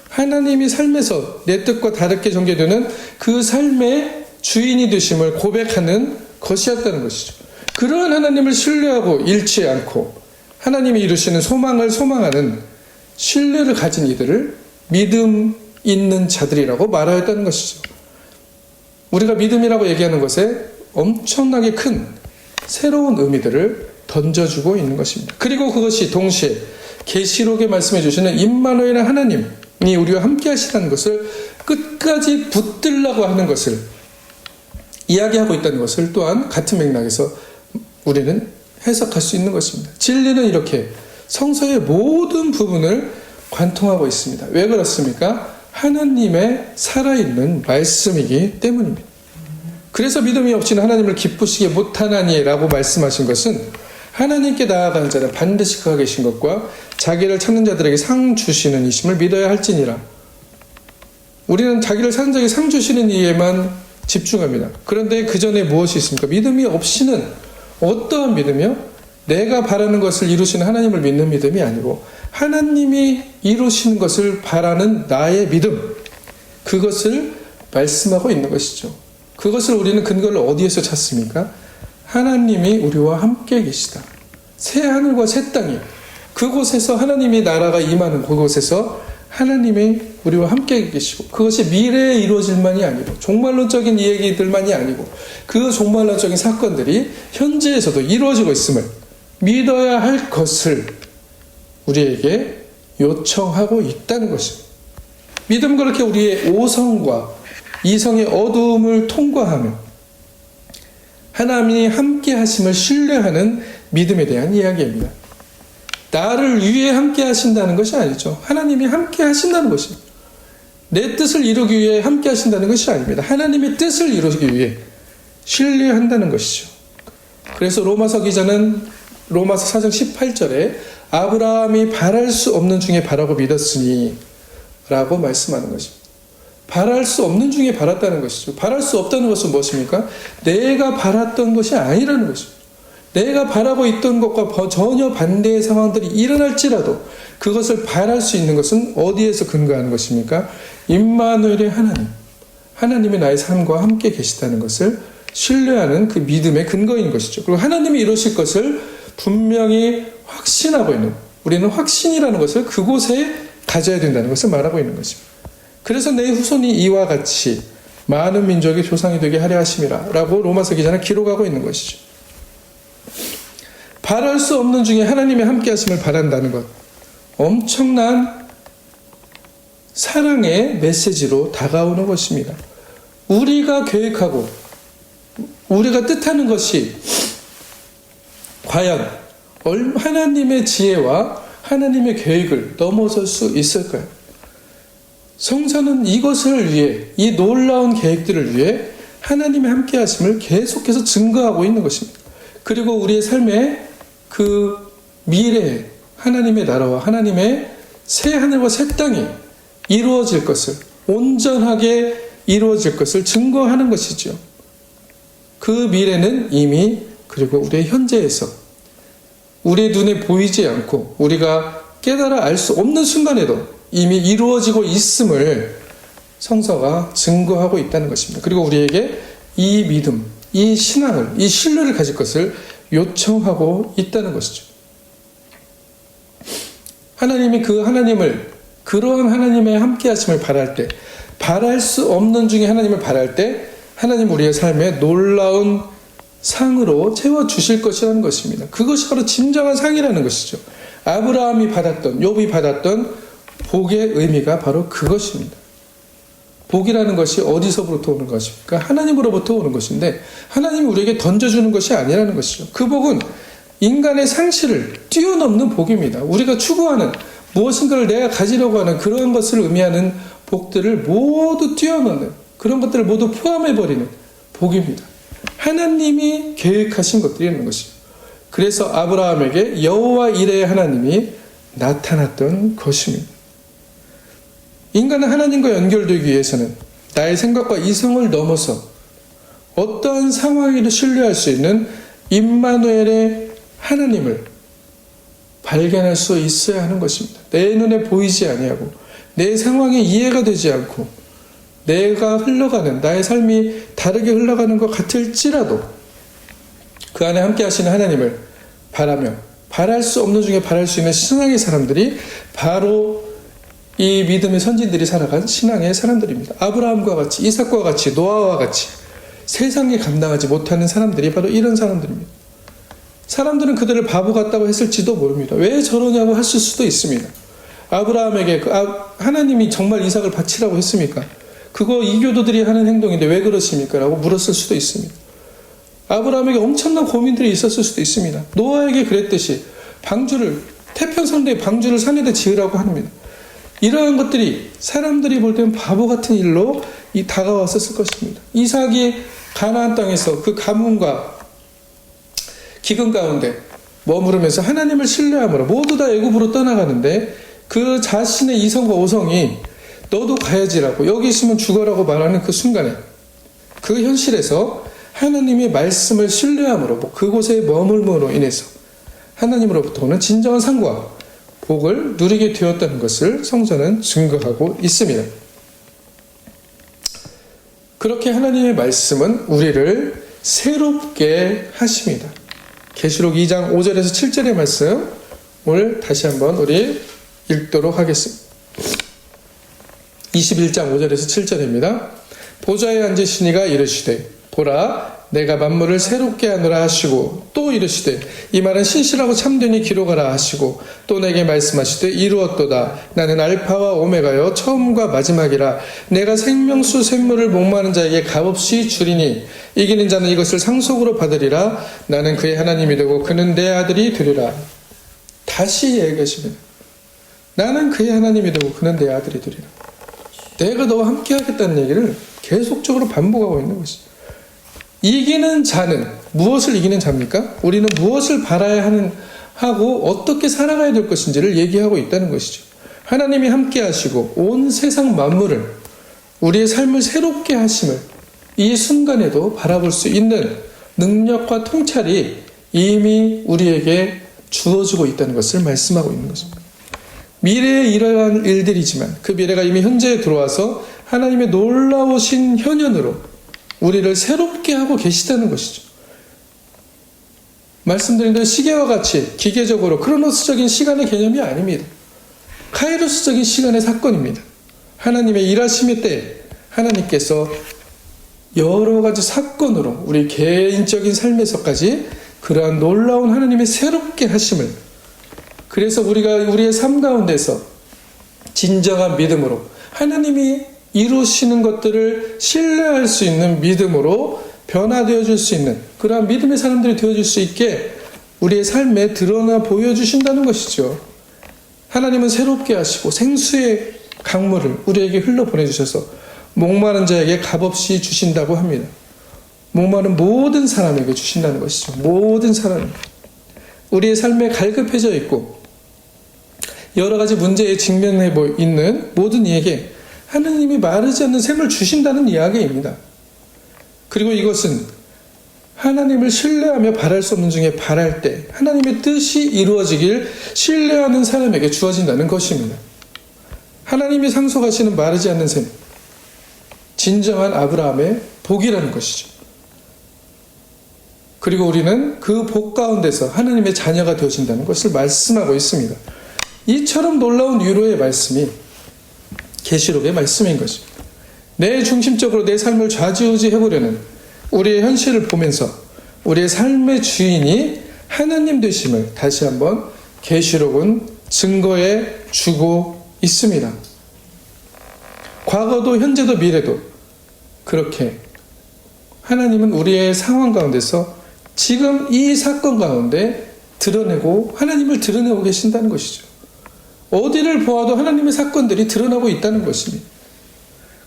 하나님이 삶에서 내 뜻과 다르게 전개되는 그 삶의 주인이 되심을 고백하는 것이었다는 것이죠. 그러한 하나님을 신뢰하고 잃지 않고 하나님이 이루시는 소망을 소망하는 신뢰를 가진 이들을 믿음 있는 자들이라고 말하였다는 것이죠. 우리가 믿음이라고 얘기하는 것에 엄청나게 큰 새로운 의미들을 던져주고 있는 것입니다. 그리고 그것이 동시에 계시록에 말씀해 주시는 임마누엘의 하나님이 우리와 함께 하시다는 것을 끝까지 붙들라고 하는 것을 이야기하고 있다는 것을 또한 같은 맥락에서 우리는 해석할 수 있는 것입니다. 진리는 이렇게 성서의 모든 부분을 관통하고 있습니다. 왜 그렇습니까? 하나님의 살아있는 말씀이기 때문입니다. 그래서 믿음이 없이는 하나님을 기쁘시게 못하나니 라고 말씀하신 것은 하나님께 나아가는 자는 반드시 그가 계신 것과 자기를 찾는 자들에게 상 주시는 이심을 믿어야 할지니라. 우리는 자기를 찾는 자에게 상 주시는 이에만 집중합니다. 그런데 그 전에 무엇이 있습니까? 믿음이 없이는 어떠한 믿음이요? 내가 바라는 것을 이루시는 하나님을 믿는 믿음이 아니고 하나님이 이루시는 것을 바라는 나의 믿음, 그것을 말씀하고 있는 것이죠. 그것을 우리는 근거를 어디에서 찾습니까? 하나님이 우리와 함께 계시다. 새 하늘과 새 땅이 그곳에서 하나님이 나라가 임하는 그곳에서 하나님이 우리와 함께 계시고 그것이 미래에 이루어질 만이 아니고 종말론적인 이야기들만이 아니고 그 종말론적인 사건들이 현재에서도 이루어지고 있음을 믿어야 할 것을 우리에게 요청하고 있다는 것입니다. 믿음 그렇게 우리의 오성과 이성의 어두움을 통과하며 하나님이 함께 하심을 신뢰하는 믿음에 대한 이야기입니다. 나를 위해 함께 하신다는 것이 아니죠. 하나님이 함께 하신다는 것입니다. 내 뜻을 이루기 위해 함께 하신다는 것이 아닙니다. 하나님의 뜻을 이루기 위해 신뢰한다는 것이죠. 그래서 로마서 기자는 로마서 4장 18절에 아브라함이 바랄 수 없는 중에 바라고 믿었으니 라고 말씀하는 것입니다. 바랄 수 없는 중에 바랐다는 것이죠. 바랄 수 없다는 것은 무엇입니까? 내가 바랐던 것이 아니라는 것입니다. 내가 바라고 있던 것과 전혀 반대의 상황들이 일어날지라도 그것을 바랄 수 있는 것은 어디에서 근거하는 것입니까? 임마누엘의 하나님, 하나님이 나의 삶과 함께 계시다는 것을 신뢰하는 그 믿음의 근거인 것이죠. 그리고 하나님이 이루실 것을 분명히 확신하고 있는, 우리는 확신이라는 것을 그곳에 가져야 된다는 것을 말하고 있는 것입니다. 그래서 내 후손이 이와 같이 많은 민족의 조상이 되게 하려 하심이라 라고 로마서 기자는 기록하고 있는 것이죠. 바랄 수 없는 중에 하나님의 함께 하심을 바란다는 것, 엄청난 사랑의 메시지로 다가오는 것입니다. 우리가 계획하고 우리가 뜻하는 것이 과연 하나님의 지혜와 하나님의 계획을 넘어설 수 있을까요? 성서는 이것을 위해, 이 놀라운 계획들을 위해 하나님의 함께 하심을 계속해서 증거하고 있는 것입니다. 그리고 우리의 삶에 그 미래에 하나님의 나라와 하나님의 새 하늘과 새 땅이 이루어질 것을, 온전하게 이루어질 것을 증거하는 것이죠. 그 미래는 이미, 그리고 우리의 현재에서 우리의 눈에 보이지 않고 우리가 깨달아 알 수 없는 순간에도 이미 이루어지고 있음을 성서가 증거하고 있다는 것입니다. 그리고 우리에게 이 믿음, 이 신앙을, 이 신뢰를 가질 것을 요청하고 있다는 것이죠. 하나님이 그러한 하나님의 함께 하심을 바랄 때, 바랄 수 없는 중에 하나님을 바랄 때 하나님 우리의 삶에 놀라운 상으로 채워주실 것이라는 것입니다. 그것이 바로 진정한 상이라는 것이죠. 아브라함이 받았던, 욥이 받았던 복의 의미가 바로 그것입니다. 복이라는 것이 어디서부터 오는 것입니까? 하나님으로부터 오는 것인데 하나님이 우리에게 던져주는 것이 아니라는 것이죠. 그 복은 인간의 상실을 뛰어넘는 복입니다. 우리가 추구하는 무엇인가를 내가 가지려고 하는 그러한 것을 의미하는 복들을 모두 뛰어넘는, 그런 것들을 모두 포함해버리는 복입니다. 하나님이 계획하신 것들이라는 것이죠. 그래서 아브라함에게 여호와 이레의 하나님이 나타났던 것입니다. 인간은 하나님과 연결되기 위해서는 나의 생각과 이성을 넘어서 어떠한 상황에도 신뢰할 수 있는 임마누엘의 하나님을 발견할 수 있어야 하는 것입니다. 내 눈에 보이지 아니하고 내 상황에 이해가 되지 않고 내가 흘러가는, 나의 삶이 다르게 흘러가는 것 같을지라도 그 안에 함께 하시는 하나님을 바라며 바랄 수 없는 중에 바랄 수 있는 신앙의 사람들이 바로 이 믿음의 선진들이 살아간 신앙의 사람들입니다. 아브라함과 같이, 이삭과 같이, 노아와 같이 세상에 감당하지 못하는 사람들이 바로 이런 사람들입니다. 사람들은 그들을 바보 같다고 했을지도 모릅니다. 왜 저러냐고 하실 수도 있습니다. 아브라함에게 하나님이 정말 이삭을 바치라고 했습니까? 그거 이교도들이 하는 행동인데 왜 그러십니까? 라고 물었을 수도 있습니다. 아브라함에게 엄청난 고민들이 있었을 수도 있습니다. 노아에게 그랬듯이 태평성대의 방주를 산에다 지으라고 합니다. 이러한 것들이 사람들이 볼 때는 바보 같은 일로 다가왔었을 것입니다. 이삭이 가나안 땅에서 그 가뭄과 기근 가운데 머무르면서 하나님을 신뢰함으로 모두 다 애굽으로 떠나가는데 그 자신의 이성과 오성이 너도 가야지라고, 여기 있으면 죽어라고 말하는 그 순간에, 그 현실에서 하나님의 말씀을 신뢰함으로 그곳에 머물므로 인해서 하나님으로부터 오는 진정한 상과 복을 누리게 되었다는 것을 성서는 증거하고 있습니다. 그렇게 하나님의 말씀은 우리를 새롭게 하십니다. 계시록 2장 5절에서 7절의 말씀 오늘 다시 한번 우리 읽도록 하겠습니다. 21장 5절에서 7절입니다. 보좌에 앉으시니가 이르시되 보라 내가 만물을 새롭게 하노라 하시고 또 이르시되 이 말은 신실하고 참되니 기록하라 하시고 또 내게 말씀하시되 이루었도다. 나는 알파와 오메가여 처음과 마지막이라. 내가 생명수 샘물을 목마른 자에게 값없이 주리니 이기는 자는 이것을 상속으로 받으리라. 나는 그의 하나님이 되고 그는 내 아들이 되리라. 다시 얘기하십니다. 나는 그의 하나님이 되고 그는 내 아들이 되리라. 내가 너와 함께 하겠다는 얘기를 계속적으로 반복하고 있는 것이죠. 이기는 자는 무엇을 이기는 자입니까? 우리는 무엇을 바라야 하고 어떻게 살아가야 될 것인지를 얘기하고 있다는 것이죠. 하나님이 함께 하시고 온 세상 만물을, 우리의 삶을 새롭게 하심을 이 순간에도 바라볼 수 있는 능력과 통찰이 이미 우리에게 주어지고 있다는 것을 말씀하고 있는 것입니다. 미래에 일어날 일들이지만 그 미래가 이미 현재에 들어와서 하나님의 놀라우신 현현으로 우리를 새롭게 하고 계시다는 것이죠. 말씀드린 대로 시계와 같이 기계적으로 크로노스적인 시간의 개념이 아닙니다. 카이로스적인 시간의 사건입니다. 하나님의 일하심의 때에 하나님께서 여러 가지 사건으로 우리 개인적인 삶에서까지 그러한 놀라운 하나님의 새롭게 하심을, 그래서 우리가 우리의 삶 가운데서 진정한 믿음으로 하나님이 이루시는 것들을 신뢰할 수 있는 믿음으로 변화되어 줄 수 있는 그러한 믿음의 사람들이 되어줄 수 있게 우리의 삶에 드러나 보여주신다는 것이죠. 하나님은 새롭게 하시고 생수의 강물을 우리에게 흘러보내주셔서 목마른 자에게 값없이 주신다고 합니다. 목마른 모든 사람에게 주신다는 것이죠. 모든 사람. 우리의 삶에 갈급해져 있고 여러 가지 문제에 직면해 있는 모든 이에게 하나님이 마르지 않는 샘을 주신다는 이야기입니다. 그리고 이것은 하나님을 신뢰하며 바랄 수 없는 중에 바랄 때 하나님의 뜻이 이루어지길 신뢰하는 사람에게 주어진다는 것입니다. 하나님이 상속하시는 마르지 않는 샘, 진정한 아브라함의 복이라는 것이죠. 그리고 우리는 그 복 가운데서 하나님의 자녀가 되어진다는 것을 말씀하고 있습니다. 이처럼 놀라운 위로의 말씀이 계시록의 말씀인 것입니다. 내 중심적으로 내 삶을 좌지우지해보려는 우리의 현실을 보면서 우리의 삶의 주인이 하나님 되심을 다시 한번 계시록은 증거해 주고 있습니다. 과거도 현재도 미래도 그렇게 하나님은 우리의 상황 가운데서 지금 이 사건 가운데 드러내고 하나님을 드러내고 계신다는 것이죠. 어디를 보아도 하나님의 사건들이 드러나고 있다는 것입니다.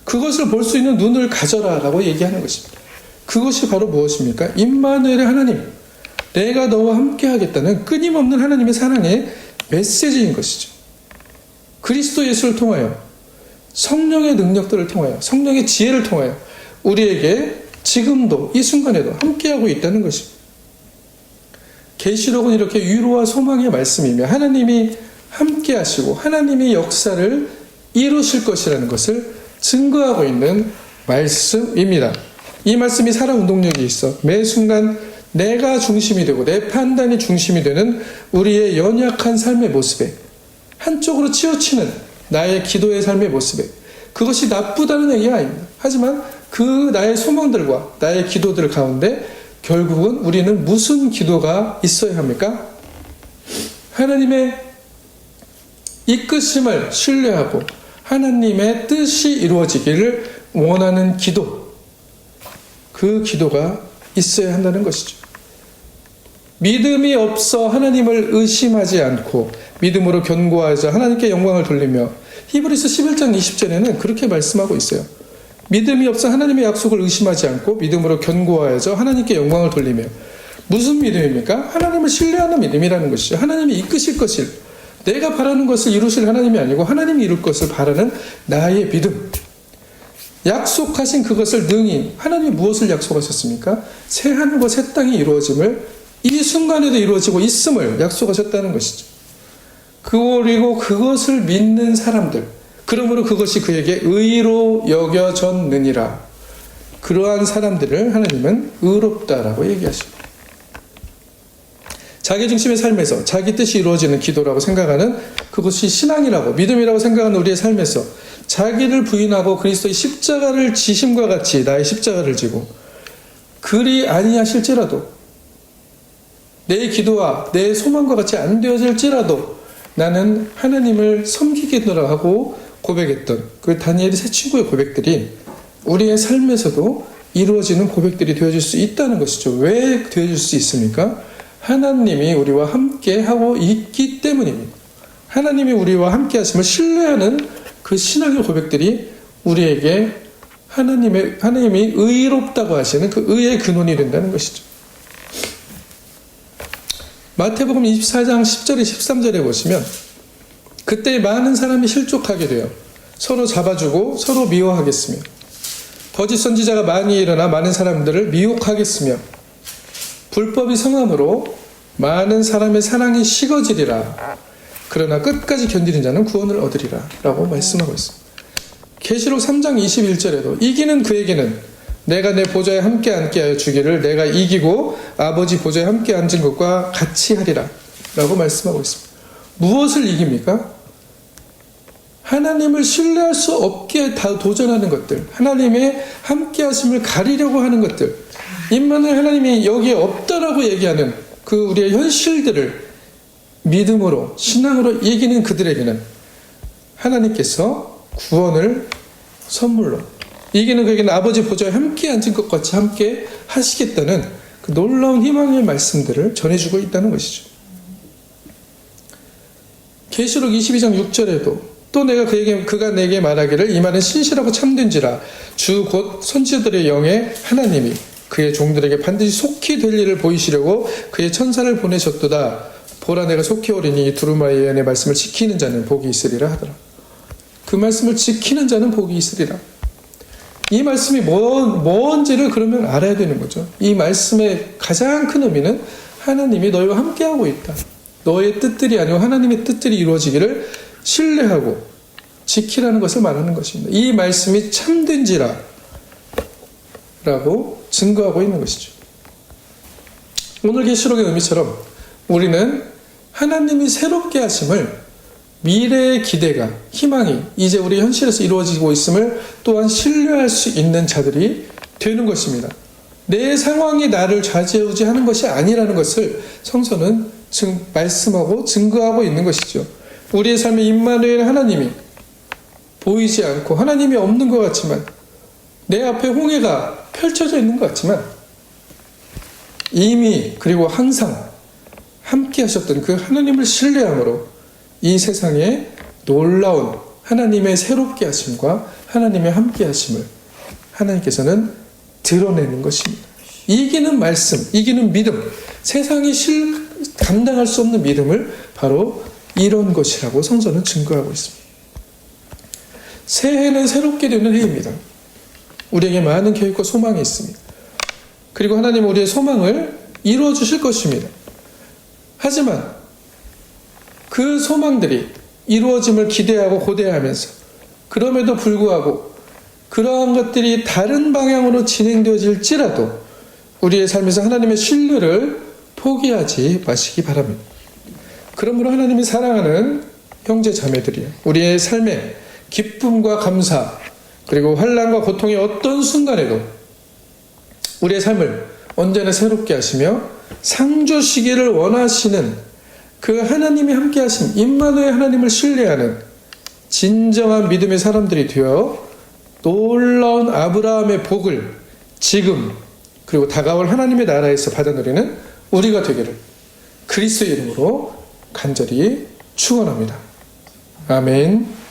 그것을 볼 수 있는 눈을 가져라 라고 얘기하는 것입니다. 그것이 바로 무엇입니까? 임마누엘의 하나님, 내가 너와 함께 하겠다는 끊임없는 하나님의 사랑의 메시지인 것이죠. 그리스도 예수를 통하여 성령의 능력들을 통하여 성령의 지혜를 통하여 우리에게 지금도 이 순간에도 함께하고 있다는 것입니다. 계시록은 이렇게 위로와 소망의 말씀이며 하나님이 함께 하시고 하나님이 역사를 이루실 것이라는 것을 증거하고 있는 말씀입니다. 이 말씀이 살아 운동력이 있어 매 순간 내가 중심이 되고 내 판단이 중심이 되는 우리의 연약한 삶의 모습에 한쪽으로 치우치는 나의 기도의 삶의 모습에 그것이 나쁘다는 얘기가 아닙니다. 하지만 그 나의 소망들과 나의 기도들 가운데 결국은 우리는 무슨 기도가 있어야 합니까? 하나님의 이끄심을 신뢰하고 하나님의 뜻이 이루어지기를 원하는 기도, 그 기도가 있어야 한다는 것이죠. 믿음이 없어 하나님을 의심하지 않고 믿음으로 견고하자 하나님께 영광을 돌리며 히브리서 11장 20절에는 그렇게 말씀하고 있어요. 믿음이 없어 하나님의 약속을 의심하지 않고 믿음으로 견고하여져 하나님께 영광을 돌리며. 무슨 믿음입니까? 하나님을 신뢰하는 믿음이라는 것이죠. 하나님이 이끄실 것을, 내가 바라는 것을 이루실 하나님이 아니고 하나님이 이룰 것을 바라는 나의 믿음. 약속하신 그것을 능히, 하나님이 무엇을 약속하셨습니까? 새 하늘과 새 땅이 이루어짐을 이 순간에도 이루어지고 있음을 약속하셨다는 것이죠. 그리고 그것을 믿는 사람들, 그러므로 그것이 그에게 의로 여겨졌느니라. 그러한 사람들을 하나님은 의롭다라고 얘기하십니다. 자기 중심의 삶에서 자기 뜻이 이루어지는 기도라고 생각하는 그것이 신앙이라고 믿음이라고 생각하는 우리의 삶에서 자기를 부인하고 그리스도의 십자가를 지심과 같이 나의 십자가를 지고 그리 아니하실지라도 내 기도와 내 소망과 같이 안 되어질지라도 나는 하나님을 섬기겠노라 하고 고백했던 그 다니엘의 세 친구의 고백들이 우리의 삶에서도 이루어지는 고백들이 되어질 수 있다는 것이죠. 왜 되어질 수 있습니까? 하나님이 우리와 함께 하고 있기 때문입니다. 하나님이 우리와 함께 하심을 신뢰하는 그 신앙의 고백들이 우리에게 하나님이 의롭다고 하시는 그 의의 근원이 된다는 것이죠. 마태복음 24장 10절에 13절에 보시면 그때 많은 사람이 실족하게 되어 서로 잡아주고 서로 미워하겠으며 거짓 선지자가 많이 일어나 많은 사람들을 미혹하겠으며 불법이 성함으로 많은 사람의 사랑이 식어지리라. 그러나 끝까지 견디는 자는 구원을 얻으리라 라고 말씀하고 있습니다. 계시록 3장 21절에도 이기는 그에게는 내가 내 보좌에 함께 앉게 하여 주기를 내가 이기고 아버지 보좌에 함께 앉은 것과 같이 하리라 라고 말씀하고 있습니다. 무엇을 이깁니까? 하나님을 신뢰할 수 없게 다 도전하는 것들, 하나님의 함께 하심을 가리려고 하는 것들, 임마누엘 하나님이 여기에 없다라고 얘기하는 그 우리의 현실들을 믿음으로, 신앙으로 이기는 그들에게는 하나님께서 구원을 선물로, 이기는 그에게는 아버지 보좌에 함께 앉은 것 같이 함께 하시겠다는 그 놀라운 희망의 말씀들을 전해주고 있다는 것이죠. 계시록 22장 6절에도 또 그가 내게 말하기를 이 말은 신실하고 참된지라 주 곧 선지자들의 영의 하나님이 그의 종들에게 반드시 속히 될 일을 보이시려고 그의 천사를 보내셨도다. 보라 내가 속히 오리니 이 두루마리 예언의 말씀을 지키는 자는 복이 있으리라 하더라. 그 말씀을 지키는 자는 복이 있으리라. 이 말씀이 뭔지를 그러면 알아야 되는 거죠. 이 말씀의 가장 큰 의미는 하나님이 너희와 함께하고 있다. 너의 뜻들이 아니고 하나님의 뜻들이 이루어지기를 신뢰하고 지키라는 것을 말하는 것입니다. 이 말씀이 참된지라 라고 증거하고 있는 것이죠. 오늘 계시록의 의미처럼 우리는 하나님이 새롭게 하심을 미래의 기대가, 희망이 이제 우리 현실에서 이루어지고 있음을 또한 신뢰할 수 있는 자들이 되는 것입니다. 내 상황이 나를 좌지우지하는 것이 아니라는 것을 성서는 말씀하고 증거하고 있는 것이죠. 우리의 삶의 임마누엘 하나님이 보이지 않고 하나님이 없는 것 같지만, 내 앞에 홍해가 펼쳐져 있는 것 같지만 이미 그리고 항상 함께 하셨던 그 하나님을 신뢰함으로 이 세상에 놀라운 하나님의 새롭게 하심과 하나님의 함께 하심을 하나님께서는 드러내는 것입니다. 이기는 말씀, 이기는 믿음, 세상이 감당할 수 없는 믿음을 바로 이런 것이라고 성서는 증거하고 있습니다. 새해는 새롭게 되는 해입니다. 우리에게 많은 계획과 소망이 있습니다. 그리고 하나님은 우리의 소망을 이루어 주실 것입니다. 하지만 그 소망들이 이루어짐을 기대하고 고대하면서 그럼에도 불구하고 그러한 것들이 다른 방향으로 진행되어질지라도 우리의 삶에서 하나님의 신뢰를 포기하지 마시기 바랍니다. 그러므로 하나님이 사랑하는 형제 자매들이요, 우리의 삶에 기쁨과 감사 그리고 환난과 고통의 어떤 순간에도 우리의 삶을 언제나 새롭게 하시며 상주시기를 원하시는 그 하나님이 함께 하신 임마누엘 하나님을 신뢰하는 진정한 믿음의 사람들이 되어 놀라운 아브라함의 복을 지금 그리고 다가올 하나님의 나라에서 받아 누리는 우리가 되기를 그리스도의 이름으로 간절히 축원합니다. 아멘.